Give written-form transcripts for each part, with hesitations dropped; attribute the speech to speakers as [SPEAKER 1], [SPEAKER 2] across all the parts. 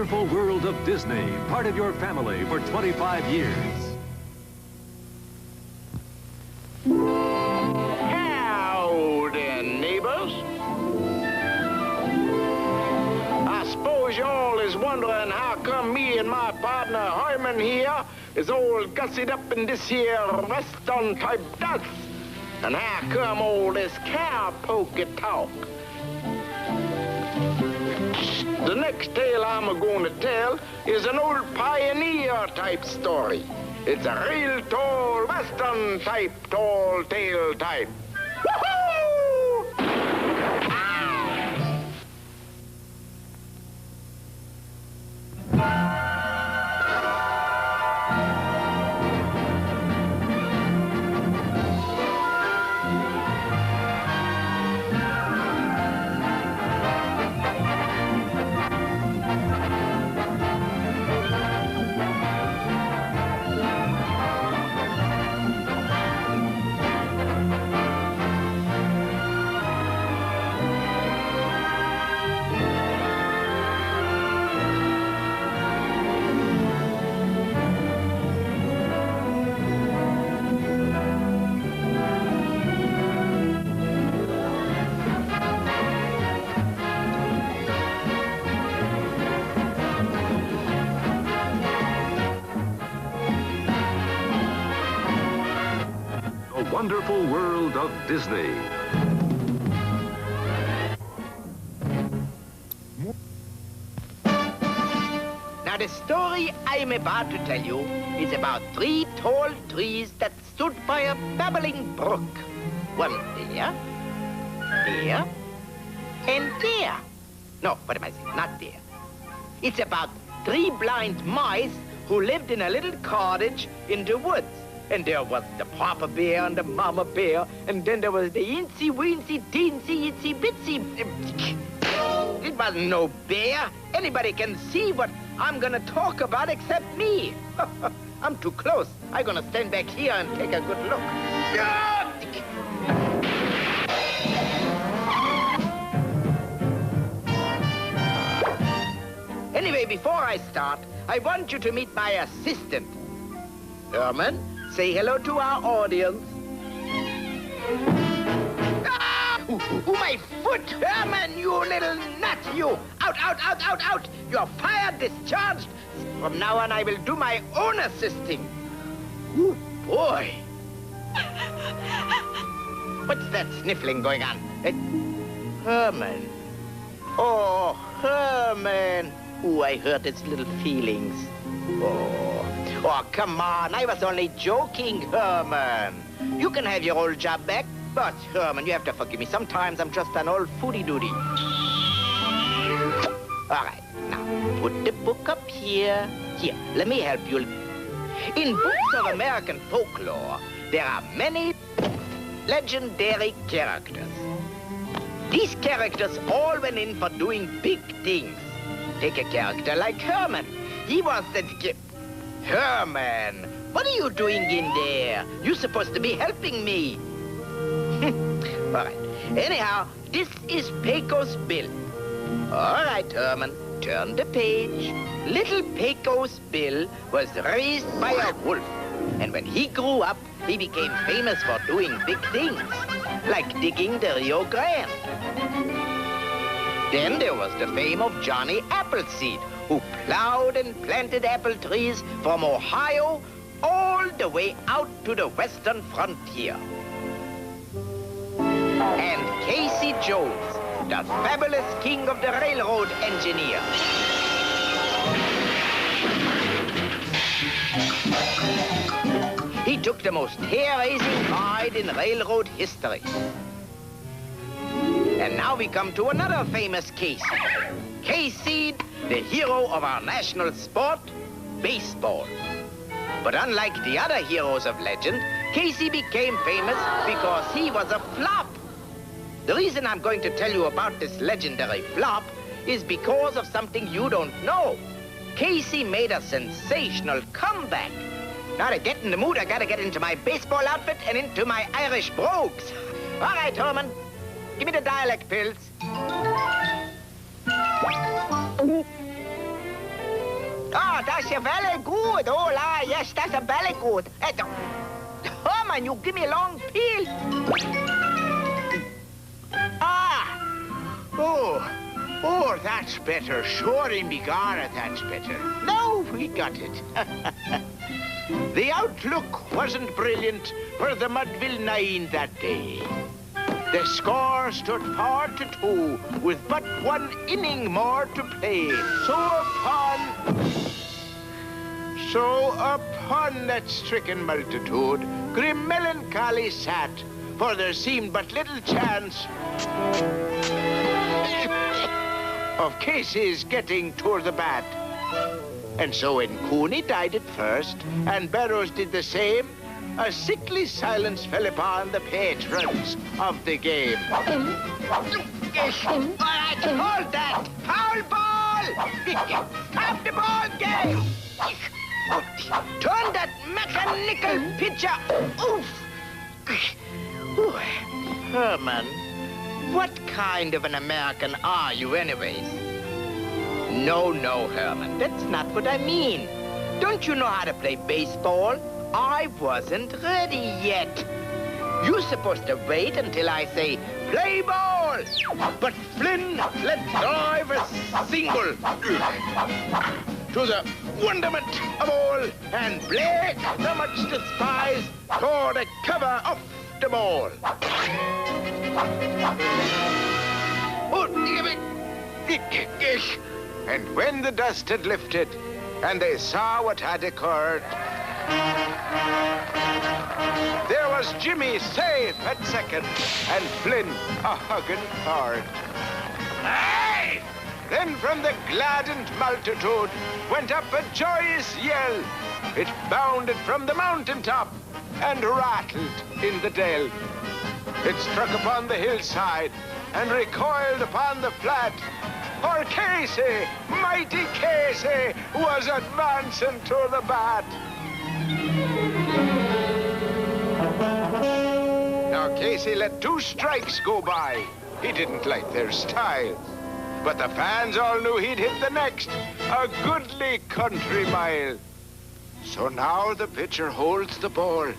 [SPEAKER 1] wonderful world of Disney, part of your family for 25 years.
[SPEAKER 2] Howdy, neighbors. I suppose y'all is wondering how come me and my partner Herman here is all gussied up in this here Western type dance. And how come all this cowpokey talk? The next tale I'm going to tell is an old pioneer type story. It's a real tall Western type, tall tale type. Woohoo!
[SPEAKER 1] Wonderful world of Disney.
[SPEAKER 3] Now, the story I am about to tell you is about 3 tall trees that stood by a babbling brook. One there, and there. No, what am I saying? Not there. It's about 3 blind mice who lived in a little cottage in the woods. And there was the Papa Bear and the Mama Bear, and then there was the Incy Weensy Teensy Itsy Bitsy. It wasn't no bear. Anybody can see what I'm gonna talk about except me. I'm too close. I'm gonna stand back here and take a good look. Anyway, before I start, I want you to meet my assistant. Herman, say hello to our audience. Ah! Ooh, my foot! Herman, you little nut, you! Out, out, out, out, out! You're fired, discharged. From now on, I will do my own assisting. Ooh, boy. What's that sniffling going on? Herman. Oh, Herman. Ooh, I hurt its little feelings. Oh, come on. I was only joking, Herman. You can have your old job back. But, Herman, you have to forgive me. Sometimes I'm just an old foodie-doody. All right. Now, put the book up here. Here, let me help you. In books of American folklore, there are many legendary characters. These characters all went in for doing big things. Take a character like Herman. He was the... Herman, what are you doing in there? You're supposed to be helping me. All right. Anyhow, this is Pecos Bill. All right, Herman, turn the page. Little Pecos Bill was raised by a wolf. And when he grew up, he became famous for doing big things, like digging the Rio Grande. Then there was the fame of Johnny Appleseed, who plowed and planted apple trees from Ohio all the way out to the western frontier. And Casey Jones, the fabulous king of the railroad engineer. He took the most hair-raising ride in railroad history. And now we come to another famous Casey. Casey, the hero of our national sport, baseball. But unlike the other heroes of legend, Casey became famous because he was a flop. The reason I'm going to tell you about this legendary flop is because of something you don't know. Casey made a sensational comeback. Now to get in the mood, I gotta get into my baseball outfit and into my Irish brogues. All right, Herman, give me the dialect pills. Ah, that's a very good. Oh, la, yes, that's a very good. Herman, you give me a long peel. Ah. Oh, that's better. Sure, in Bigara, that's better. Now we got it. The outlook wasn't brilliant for the Mudville 9 that day. The score stood 4-2 with but one inning more to play. So upon that stricken multitude, grim melancholy sat, for there seemed but little chance of Casey's getting toward the bat. And so when Cooney died at first, and Barrows did the same, a sickly silence fell upon the patrons of the game. All right, hold that! Foul ball! Stop the ball game! Turn that mechanical pitcher! Oof! Herman, what kind of an American are you anyways? No, Herman, that's not what I mean. Don't you know how to play baseball? I wasn't ready yet. You're supposed to wait until I say, play ball! But Flynn let drive a single to the wonderment of all, and Blake, the much despised, tore the cover off the ball. And when the dust had lifted, and they saw what had occurred, there was Jimmy safe at second, and Flynn a hugging third. Hey! Then from the gladdened multitude went up a joyous yell. It bounded from the mountaintop and rattled in the dell. It struck upon the hillside and recoiled upon the flat. For Casey, mighty Casey, was advancing to the bat. Now Casey let 2 strikes go by. He didn't like their style. But the fans all knew he'd hit the next, a goodly country mile. So now the pitcher holds the ball,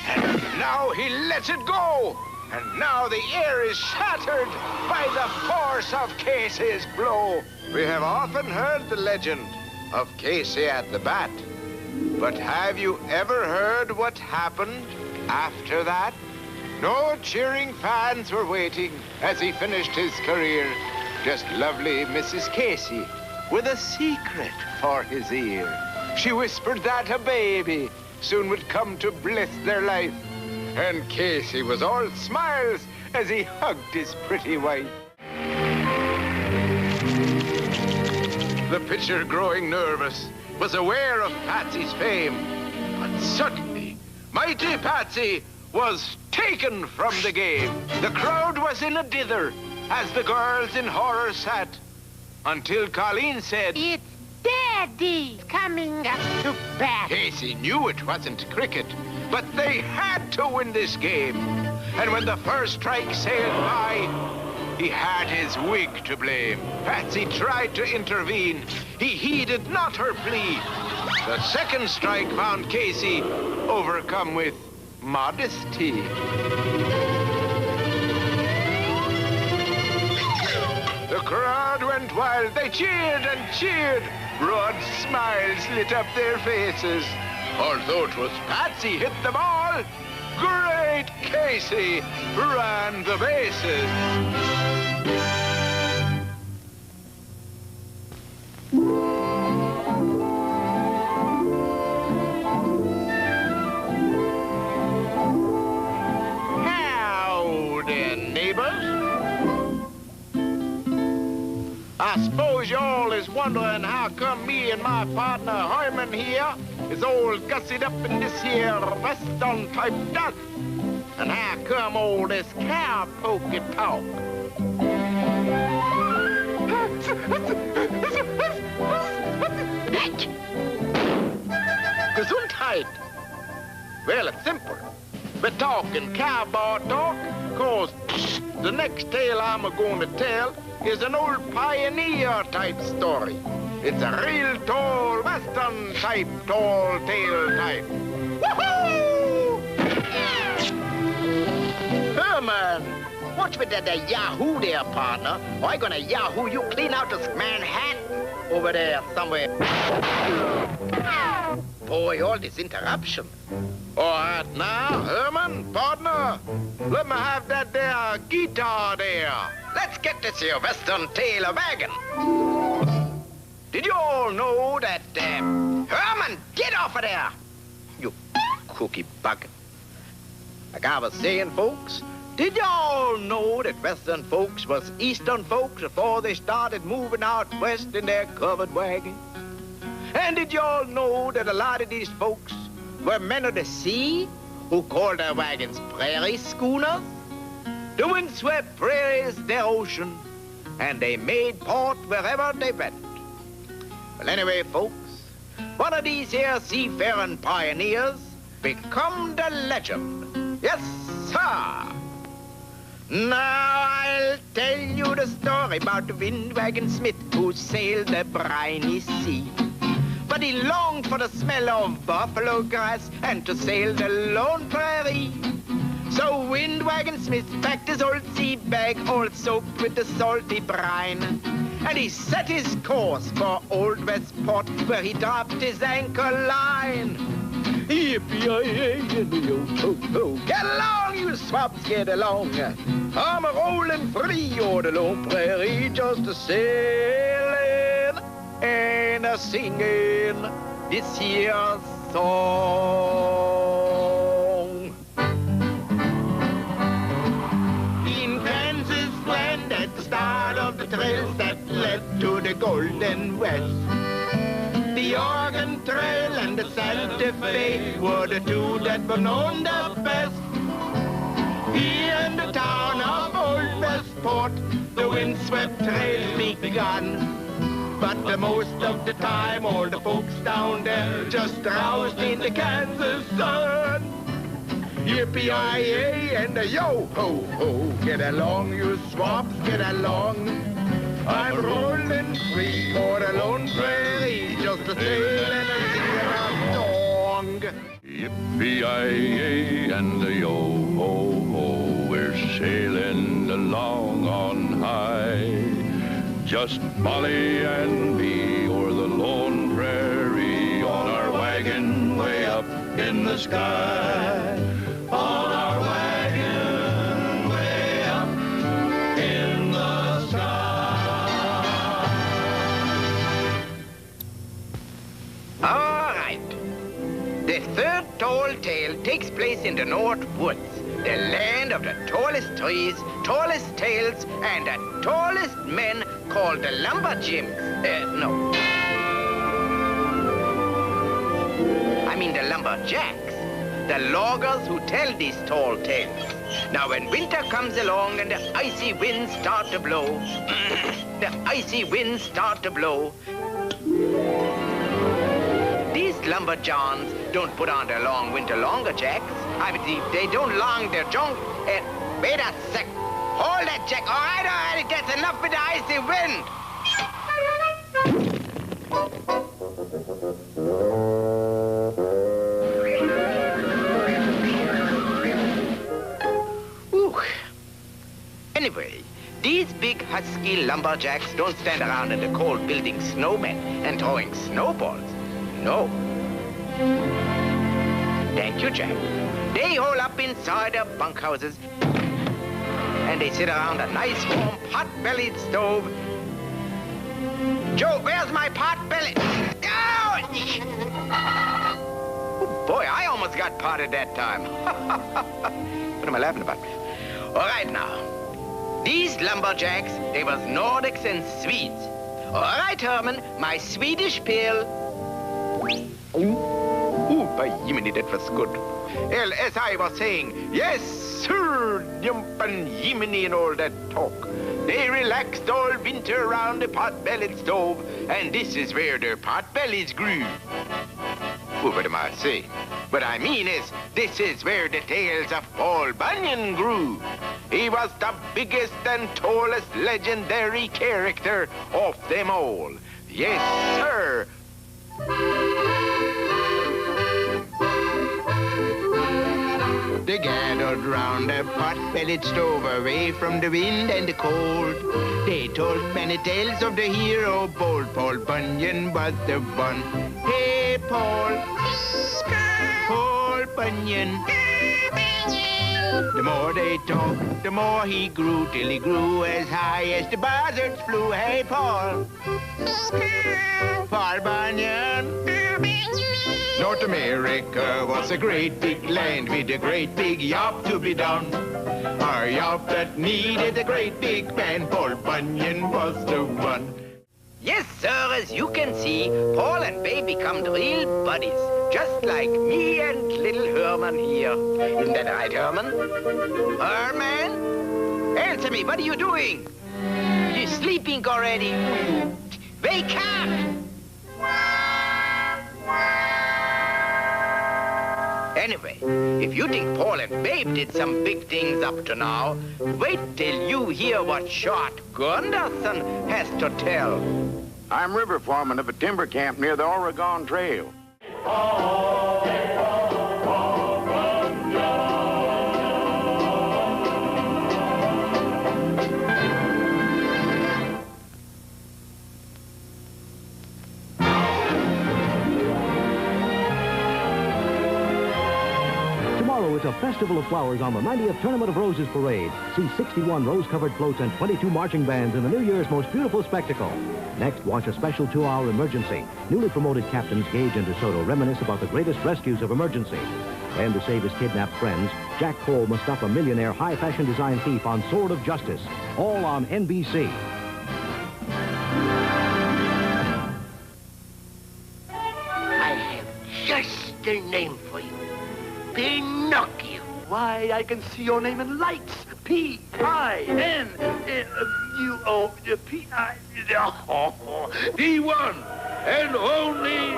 [SPEAKER 3] and now he lets it go. And now the air is shattered by the force of Casey's blow. We have often heard the legend of Casey at the bat. But have you ever heard what happened after that? No cheering fans were waiting as he finished his career. Just lovely Mrs. Casey with a secret for his ear. She whispered that a baby soon would come to bless their life. And Casey was all smiles as he hugged his pretty wife. The pitcher, growing nervous, was aware of Patsy's fame. But suddenly, mighty Patsy was taken from the game. The crowd was in a dither as the girls in horror sat, until Colleen said,
[SPEAKER 4] "It's Daddy coming up to bat."
[SPEAKER 3] Casey knew it wasn't cricket, but they had to win this game. And when the first strike sailed by, he had his wig to blame. Patsy tried to intervene. He heeded not her plea. The second strike found Casey overcome with modesty. The crowd went wild. They cheered and cheered. Broad smiles lit up their faces. Although it was Patsy hit the ball, great Casey ran the bases. Howdy, neighbors. I suppose you all is wondering how come me and my partner Hyman here is all gussied up in this here Western type dust. And how come all this cowpokey talk? Gesundheit. Well, it's simple. We're talking cowboy talk, cause the next tale I'm going to tell is an old pioneer type story.
[SPEAKER 2] It's a real tall Western type, tall tale type. Woohoo!
[SPEAKER 3] Herman, watch with that Yahoo there, partner. Or I'm gonna Yahoo you clean out of Manhattan over there somewhere. Boy, all this interruption.
[SPEAKER 2] All right now, Herman, partner, let me have that there guitar there.
[SPEAKER 3] Let's get this here Western tale wagon. Did you all know that, Herman, get off of there, you cookie bug. Like I was saying, folks, did you all know that Western folks was Eastern folks before they started moving out west in their covered wagon? And did you all know that a lot of these folks were men of the sea who called their wagons prairie schooners? The windswept prairies their ocean, and they made port wherever they went. Well, anyway, folks, one of these here seafaring pioneers become the legend. Yes, sir. Now I'll tell you the story about the Windwagon Smith who sailed the briny sea. But he longed for the smell of buffalo grass and to sail the lone prairie. So Windwagon Smith packed his old sea bag all soaked with the salty brine. And he set his course for Old Westport where he dropped his anchor line. Yippee-yi-yi-yi-yo-ho-ho. Get along, you swabs, get along. I'm a rolling free o'er the lone prairie just a-sailing and a-singing this here song. In Kansas land at the start of the trails that led to the Golden West, the Oregon Trail and the Santa Fe were the two that were known the best. Here in the town of Old Westport, the windswept trail began. But the most of the time, all the folks down there just drowsed in the Kansas sun. Yippee-yi-yi and a yo-ho-ho. Get along, you swamps, get along. I'm rolling free for the lone prairie, just a sail and a sing a song.
[SPEAKER 5] Yippee-yi-yi and a yo-ho-ho. We're sailing along on high. Just Molly and me o'er the lone prairie on our wagon way up in the sky. On our wagon way up in the sky.
[SPEAKER 3] All right. The third tall tale takes place in the North Woods, the land of the tallest trees, tallest tales, and the tallest men called the lumberjacks. No. I mean the lumberjacks. The loggers who tell these tall tales. Now, when winter comes along and the icy winds start to blow, the icy winds start to blow, these lumberjahns don't put on their long winter lumberjacks. I mean, they don't long their junk. Wait a sec. Hold that, Jack. All right, that's enough with the icy wind. Anyway, these big husky lumberjacks don't stand around in the cold building snowmen and throwing snowballs. No. Thank you, Jack. They hole up inside their bunkhouses and they sit around a nice warm pot-bellied stove. Joe, where's my pot-belly? Oh, boy, I almost got potted that time. What am I laughing about? All right, now. These lumberjacks, they was Nordics and Swedes. All right, Herman, my Swedish pill. Oh, by Jiminy, that was good. Well, as I was saying, yes, sir, jumpin' Jiminy and all that talk. They relaxed all winter around the pot-bellied stove, and this is where their pot-bellies grew. Oh, what am I saying? What I mean is, this is where the tales of Paul Bunyan grew. He was the biggest and tallest legendary character of them all. Yes, sir. They gathered round a pot-bellied stove away from the wind and the cold. They told many tales of the hero bold. Paul Bunyan was the one. Hey, Paul. Paul Bunyan. The more they talked, the more he grew, till he grew as high as the buzzards flew. Hey, Paul. Paul Bunyan. North America was a great big land with a great big job to be done. A job that needed a great big man. Paul Bunyan was the one. Yes, sir, as you can see, Paul and Babe become real buddies. Just like me and little Herman here. Isn't that right, Herman? Herman? Answer me, what are you doing? You're sleeping already. Wake up! Anyway, if you think Paul and Babe did some big things up to now, wait till you hear what Short Gunderson has to tell.
[SPEAKER 2] I'm river foreman of a timber camp near the Oregon Trail.
[SPEAKER 6] Tomorrow is a festival of flowers on the 90th Tournament of Roses Parade. See 61 rose-covered floats and 22 marching bands in the New Year's most beautiful spectacle. Next, watch a special 2-hour emergency. Newly promoted captains Gage and DeSoto reminisce about the greatest rescues of emergency. And to save his kidnapped friends, Jack Cole must stop a millionaire high-fashion design thief on Sword of Justice. All on NBC.
[SPEAKER 4] I have just the name for you. Pinocchio.
[SPEAKER 7] Why, I can see your name in lights. P-I-N-U-O-P-I... The one and only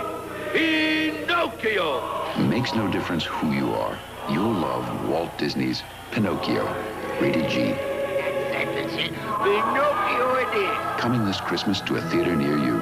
[SPEAKER 7] Pinocchio.
[SPEAKER 8] Makes no difference who you are. You'll love Walt Disney's Pinocchio. Rated G.
[SPEAKER 4] That's it. Pinocchio it is.
[SPEAKER 8] Coming this Christmas to a theater near you.